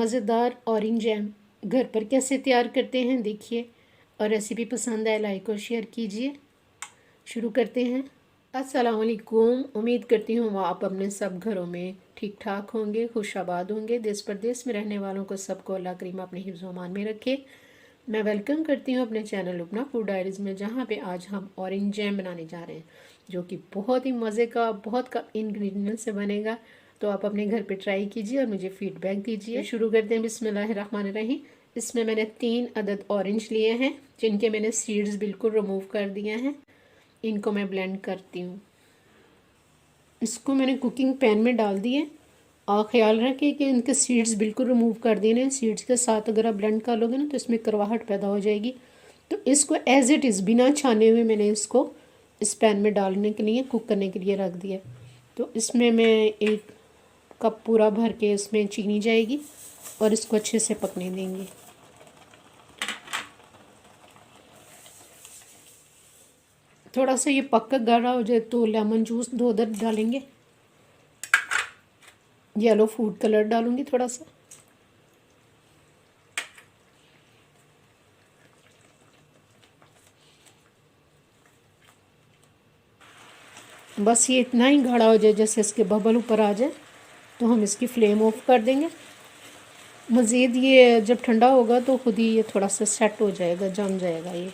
मज़ेदार orange jam घर पर कैसे तैयार करते हैं देखिए, और रेसिपी पसंद आए लाइक और शेयर कीजिए। शुरू करते हैं। अस्सलाम वालेकुम। उम्मीद करती हूँ आप अपने सब घरों में ठीक ठाक होंगे, खुशाबाद होंगे। देश परदेश में रहने वालों को सबको अल्लाह करीम अपने हिफ्ज़ व अमान में रखे। मैं वेलकम करती हूँ अपने चैनल लुबना फूड डायरीज़ में, जहाँ पे आज हम ऑरेंज जैम बनाने जा रहे हैं, जो कि बहुत ही मज़े का, बहुत का इंग्रेडिएंट से बनेगा। तो आप अपने घर पे ट्राई कीजिए और मुझे फीडबैक दीजिए। तो शुरू करते हैं। बिस्मिल्लाहिर्रहमानिर्रहीम। इसमें मैंने 3 अदद ऑरेंज लिए हैं, जिनके मैंने सीड्स बिल्कुल रिमूव कर दिए हैं। इनको मैं ब्लेंड करती हूँ। इसको मैंने कुकिंग पैन में डाल दिए। और ख़्याल रखें कि इनके सीड्स बिल्कुल रिमूव कर देने। सीड्स के साथ अगर आप ब्लेंड कर लोगे ना तो इसमें करवाहट पैदा हो जाएगी। तो इसको एज़ इट इज़ बिना छाने हुए मैंने इसको इस पैन में डालने के लिए, कुक करने के लिए रख दिया। तो इसमें मैं 1 कप पूरा भर के इसमें चीनी जाएगी और इसको अच्छे से पकने देंगे। थोड़ा सा ये पक कर गाढ़ा हो जाए तो लेमन जूस 2 अदद डालेंगे। येलो फूड कलर डालूंगी थोड़ा सा। बस ये इतना ही गाढ़ा हो जाए, जैसे इसके बबल ऊपर आ जाए तो हम इसकी फ्लेम ऑफ कर देंगे। मज़ीद ये जब ठंडा होगा तो खुद ही ये थोड़ा सा सेट हो जाएगा, जम जाएगा ये।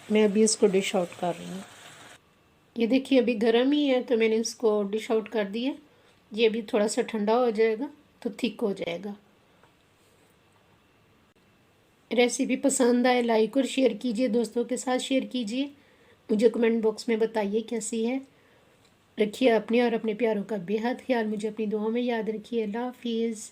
मैं अभी इसको डिश आउट कर रही हूँ। ये देखिए अभी गर्म ही है तो मैंने इसको डिश आउट कर दिया। ये भी थोड़ा सा ठंडा हो जाएगा तो थिक हो जाएगा। रेसिपी पसंद आए लाइक और शेयर कीजिए, दोस्तों के साथ शेयर कीजिए। मुझे कमेंट बॉक्स में बताइए कैसी है। रखिए अपने और अपने प्यारों का बेहद ख्याल। मुझे अपनी दुआओं में याद रखिए। अल्लाह हाफिज़।